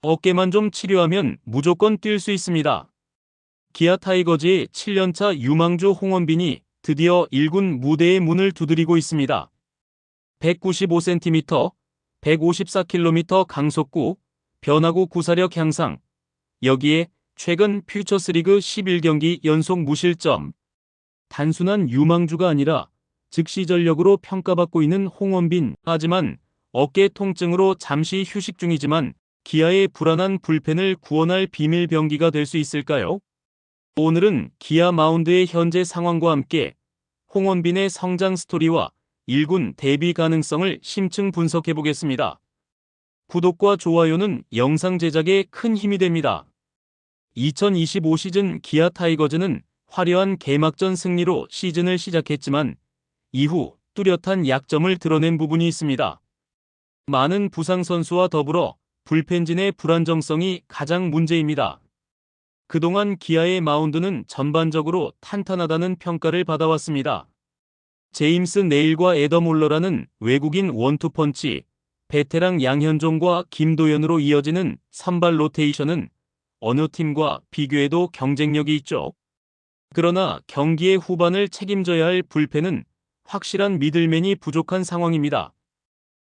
어깨만 좀 치료하면 무조건 뛸 수 있습니다. 기아 타이거즈의 7년차 유망주 홍원빈이 드디어 1군 무대의 문을 두드리고 있습니다. 195cm, 154km 강속구, 변화구 구사력 향상, 여기에 최근 퓨처스리그 11경기 연속 무실점. 단순한 유망주가 아니라 즉시 전력으로 평가받고 있는 홍원빈. 하지만 어깨 통증으로 잠시 휴식 중이지만 기아의 불안한 불펜을 구원할 비밀 병기가 될 수 있을까요? 오늘은 기아 마운드의 현재 상황과 함께 홍원빈의 성장 스토리와 1군 데뷔 가능성을 심층 분석해 보겠습니다. 구독과 좋아요는 영상 제작에 큰 힘이 됩니다. 2025 시즌 기아 타이거즈는 화려한 개막전 승리로 시즌을 시작했지만 이후 뚜렷한 약점을 드러낸 부분이 있습니다. 많은 부상 선수와 더불어 불펜진의 불안정성이 가장 문제입니다. 그동안 기아의 마운드는 전반적으로 탄탄하다는 평가를 받아왔습니다. 제임스 네일과 애덤 올러라는 외국인 원투펀치, 베테랑 양현종과 김도현으로 이어지는 선발 로테이션은 어느 팀과 비교해도 경쟁력이 있죠. 그러나 경기의 후반을 책임져야 할 불펜은 확실한 미들맨이 부족한 상황입니다.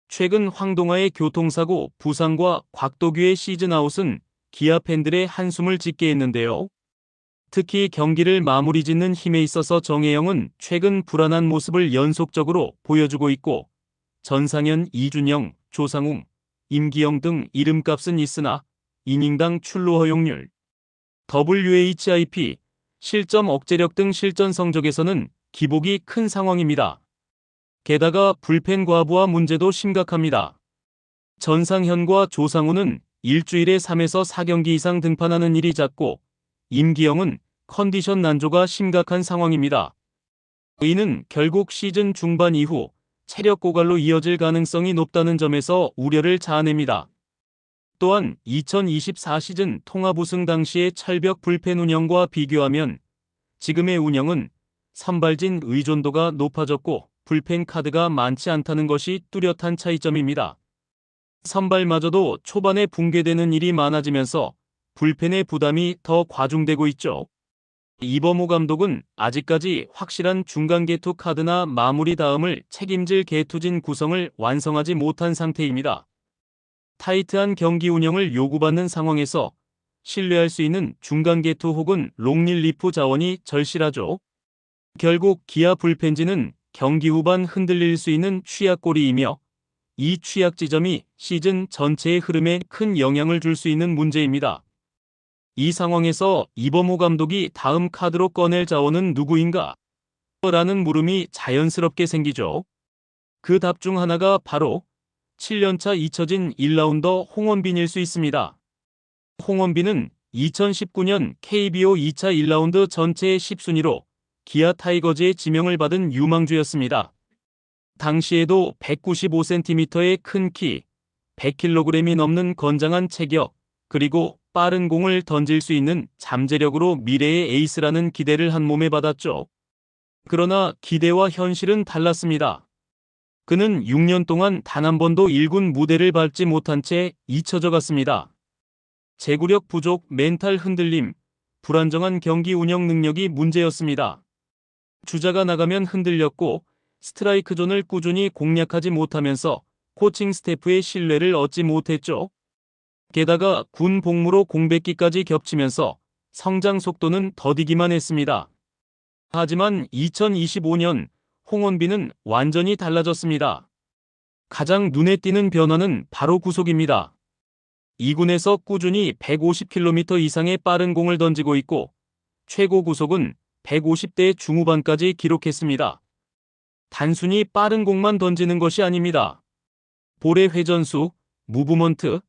최근 황동아의 교통사고, 부상과 곽도규의 시즌아웃은 기아 팬들의 한숨을 짓게 했는데요. 특히 경기를 마무리 짓는 힘에 있어서 정혜영은 최근 불안한 모습을 연속적으로 보여주고 있고 전상현, 이준영, 조상웅, 임기영 등 이름값은 있으나 이닝당 출루 허용률, WHIP, 실점 억제력 등 실전 성적에서는 기복이 큰 상황입니다. 게다가 불펜 과부하 문제도 심각합니다. 전상현과 조상우는 일주일에 3에서 4경기 이상 등판하는 일이 잦고 임기영은 컨디션 난조가 심각한 상황입니다. 이는 결국 시즌 중반 이후 체력 고갈로 이어질 가능성이 높다는 점에서 우려를 자아냅니다. 또한 2024 시즌 통합 우승 당시의 철벽 불펜 운영과 비교하면 지금의 운영은 선발진 의존도가 높아졌고 불펜 카드가 많지 않다는 것이 뚜렷한 차이점입니다. 선발마저도 초반에 붕괴되는 일이 많아지면서 불펜의 부담이 더 과중되고 있죠. 이범호 감독은 아직까지 확실한 중간 개투 카드나 마무리 다음을 책임질 개투진 구성을 완성하지 못한 상태입니다. 타이트한 경기 운영을 요구받는 상황에서 신뢰할 수 있는 중간 개투 혹은 롱릴리프 자원이 절실하죠. 결국 기아 불펜진은 경기 후반 흔들릴 수 있는 취약골이이며 이 취약 지점이 시즌 전체의 흐름에 큰 영향을 줄 수 있는 문제입니다. 이 상황에서 이범호 감독이 다음 카드로 꺼낼 자원은 누구인가? 라는 물음이 자연스럽게 생기죠. 그 답 중 하나가 바로 7년차 잊혀진 1라운더 홍원빈일 수 있습니다. 홍원빈은 2019년 KBO 2차 1라운드 전체의 10순위로 기아 타이거즈의 지명을 받은 유망주였습니다. 당시에도 195cm의 큰 키, 100kg이 넘는 건장한 체격, 그리고 빠른 공을 던질 수 있는 잠재력으로 미래의 에이스라는 기대를 한 몸에 받았죠. 그러나 기대와 현실은 달랐습니다. 그는 6년 동안 단 한 번도 1군 무대를 밟지 못한 채 잊혀져 갔습니다. 제구력 부족, 멘탈 흔들림, 불안정한 경기 운영 능력이 문제였습니다. 주자가 나가면 흔들렸고 스트라이크 존을 꾸준히 공략하지 못하면서 코칭 스태프의 신뢰를 얻지 못했죠. 게다가 군 복무로 공백기까지 겹치면서 성장 속도는 더디기만 했습니다. 하지만 2025년 홍원빈은 완전히 달라졌습니다. 가장 눈에 띄는 변화는 바로 구속입니다. 2군에서 꾸준히 150km 이상의 빠른 공을 던지고 있고 최고 구속은 150대 중후반까지 기록했습니다. 단순히 빠른 공만 던지는 것이 아닙니다. 볼의 회전수, 무브먼트,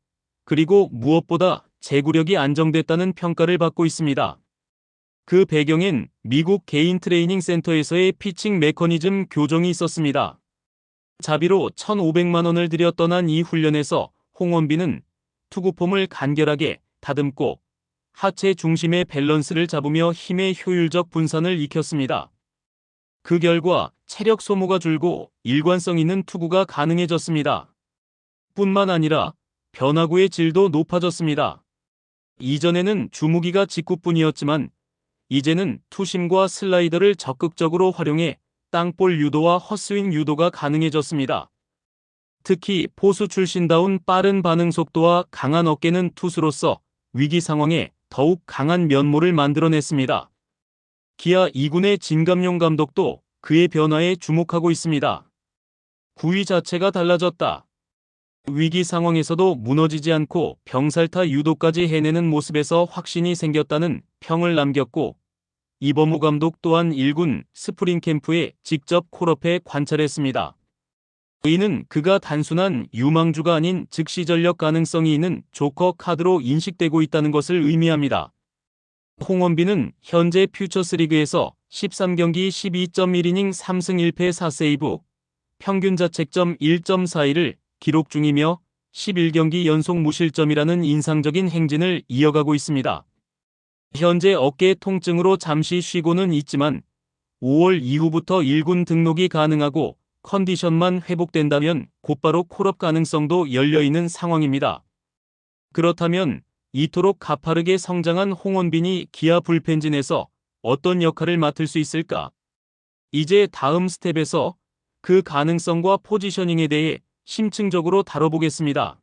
그리고 무엇보다 제구력이 안정됐다는 평가를 받고 있습니다. 그 배경엔 미국 개인 트레이닝 센터에서의 피칭 메커니즘 교정이 있었습니다. 자비로 1,500만 원을 들여 떠난 이 훈련에서 홍원빈은 투구폼을 간결하게 다듬고 하체 중심의 밸런스를 잡으며 힘의 효율적 분산을 익혔습니다. 그 결과 체력 소모가 줄고 일관성 있는 투구가 가능해졌습니다. 뿐만 아니라 변화구의 질도 높아졌습니다. 이전에는 주무기가 직구뿐이었지만 이제는 투심과 슬라이더를 적극적으로 활용해 땅볼 유도와 헛스윙 유도가 가능해졌습니다. 특히 포수 출신다운 빠른 반응 속도와 강한 어깨는 투수로서 위기 상황에 더욱 강한 면모를 만들어냈습니다. 기아 2군의 진감용 감독도 그의 변화에 주목하고 있습니다. 구위 자체가 달라졌다. 위기 상황에서도 무너지지 않고 병살타 유도까지 해내는 모습에서 확신이 생겼다는 평을 남겼고, 이범호 감독 또한 1군 스프링 캠프에 직접 콜업해 관찰했습니다. 이는 그가 단순한 유망주가 아닌 즉시 전력 가능성이 있는 조커 카드로 인식되고 있다는 것을 의미합니다. 홍원빈은 현재 퓨처스리그에서 13경기 12.1이닝 3승 1패 4세이브, 평균 자책점 1.42를 기록 중이며 11경기 연속 무실점이라는 인상적인 행진을 이어가고 있습니다. 현재 어깨 통증으로 잠시 쉬고는 있지만 5월 이후부터 1군 등록이 가능하고 컨디션만 회복된다면 곧바로 콜업 가능성도 열려있는 상황입니다. 그렇다면 이토록 가파르게 성장한 홍원빈이 기아 불펜진에서 어떤 역할을 맡을 수 있을까? 이제 다음 스텝에서 그 가능성과 포지셔닝에 대해 심층적으로 다뤄보겠습니다.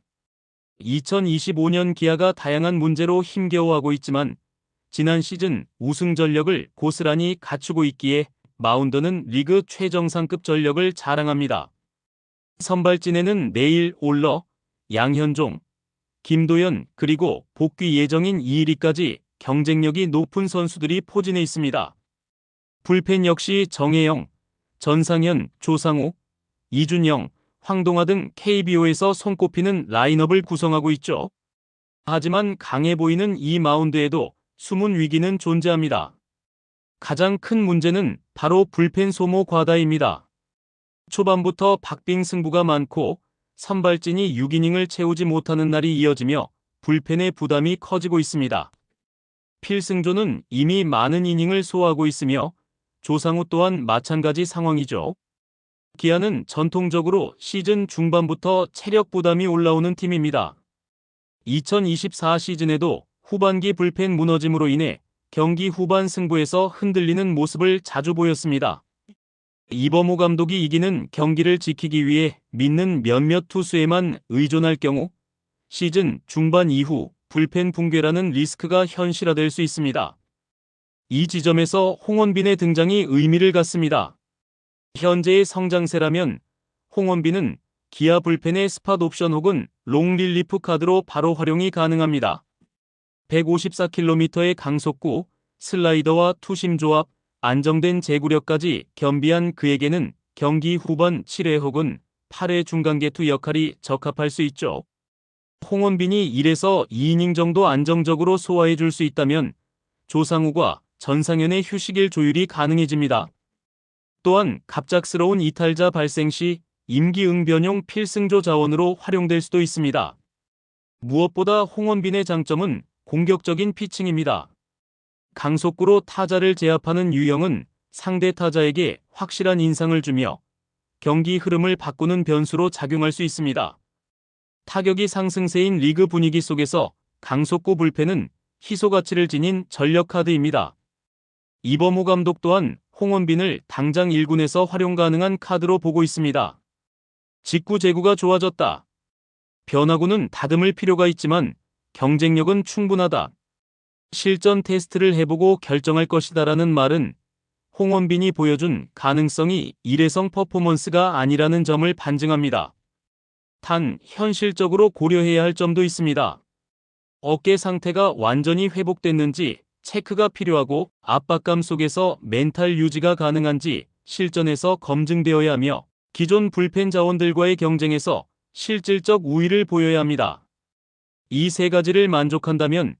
2025년 기아가 다양한 문제로 힘겨워하고 있지만 지난 시즌 우승 전력을 고스란히 갖추고 있기에 마운드는 리그 최정상급 전력을 자랑합니다. 선발진에는 내일 올러, 양현종, 김도현 그리고 복귀 예정인 이일이까지 경쟁력이 높은 선수들이 포진해 있습니다. 불펜 역시 정혜영, 전상현, 조상우, 이준영, 황동화 등 KBO에서 손꼽히는 라인업을 구성하고 있죠. 하지만 강해 보이는 이 마운드에도 숨은 위기는 존재합니다. 가장 큰 문제는 바로 불펜 소모 과다입니다. 초반부터 박빙 승부가 많고 선발진이 6이닝을 채우지 못하는 날이 이어지며 불펜의 부담이 커지고 있습니다. 필승조는 이미 많은 이닝을 소화하고 있으며 조상우 또한 마찬가지 상황이죠. 기아는 전통적으로 시즌 중반부터 체력 부담이 올라오는 팀입니다. 2024 시즌에도 후반기 불펜 무너짐으로 인해 경기 후반 승부에서 흔들리는 모습을 자주 보였습니다. 이범호 감독이 이기는 경기를 지키기 위해 믿는 몇몇 투수에만 의존할 경우 시즌 중반 이후 불펜 붕괴라는 리스크가 현실화될 수 있습니다. 이 지점에서 홍원빈의 등장이 의미를 갖습니다. 현재의 성장세라면 홍원빈은 기아 불펜의 스팟 옵션 혹은 롱 릴리프 카드로 바로 활용이 가능합니다. 154km의 강속구, 슬라이더와 투심 조합, 안정된 제구력까지 겸비한 그에게는 경기 후반 7회 혹은 8회 중간개투 역할이 적합할 수 있죠. 홍원빈이 1에서 2이닝 정도 안정적으로 소화해 줄 수 있다면 조상우과 전상현의 휴식일 조율이 가능해집니다. 또한 갑작스러운 이탈자 발생 시 임기응변용 필승조 자원으로 활용될 수도 있습니다. 무엇보다 홍원빈의 장점은 공격적인 피칭입니다. 강속구로 타자를 제압하는 유형은 상대 타자에게 확실한 인상을 주며 경기 흐름을 바꾸는 변수로 작용할 수 있습니다. 타격이 상승세인 리그 분위기 속에서 강속구 불펜은 희소 가치를 지닌 전력 카드입니다. 이범호 감독 또한 홍원빈을 당장 1군에서 활용 가능한 카드로 보고 있습니다. 직구 제구가 좋아졌다. 변화구는 다듬을 필요가 있지만 경쟁력은 충분하다. 실전 테스트를 해보고 결정할 것이다라는 말은 홍원빈이 보여준 가능성이 일회성 퍼포먼스가 아니라는 점을 반증합니다. 단 현실적으로 고려해야 할 점도 있습니다. 어깨 상태가 완전히 회복됐는지 체크가 필요하고 압박감 속에서 멘탈 유지가 가능한지 실전에서 검증되어야 하며 기존 불펜 자원들과의 경쟁에서 실질적 우위를 보여야 합니다. 이 세 가지를 만족한다면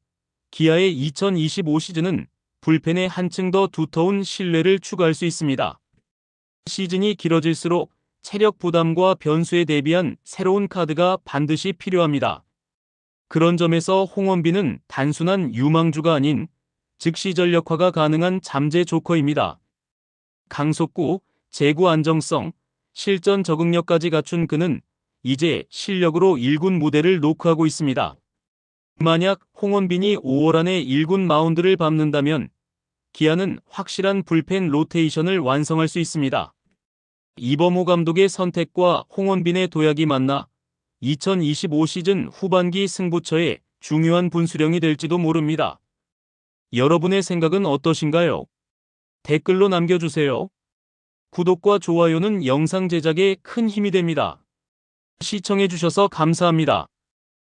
기아의 2025 시즌은 불펜에 한층 더 두터운 신뢰를 추가할 수 있습니다. 시즌이 길어질수록 체력 부담과 변수에 대비한 새로운 카드가 반드시 필요합니다. 그런 점에서 홍원빈은 단순한 유망주가 아닌 즉시 전력화가 가능한 잠재 조커입니다. 강속구, 제구 안정성, 실전 적응력까지 갖춘 그는 이제 실력으로 1군 무대를 노크하고 있습니다. 만약 홍원빈이 5월 안에 1군 마운드를 밟는다면 기아는 확실한 불펜 로테이션을 완성할 수 있습니다. 이범호 감독의 선택과 홍원빈의 도약이 만나 2025 시즌 후반기 승부처의 중요한 분수령이 될지도 모릅니다. 여러분의 생각은 어떠신가요? 댓글로 남겨주세요. 구독과 좋아요는 영상 제작에 큰 힘이 됩니다. 시청해주셔서 감사합니다.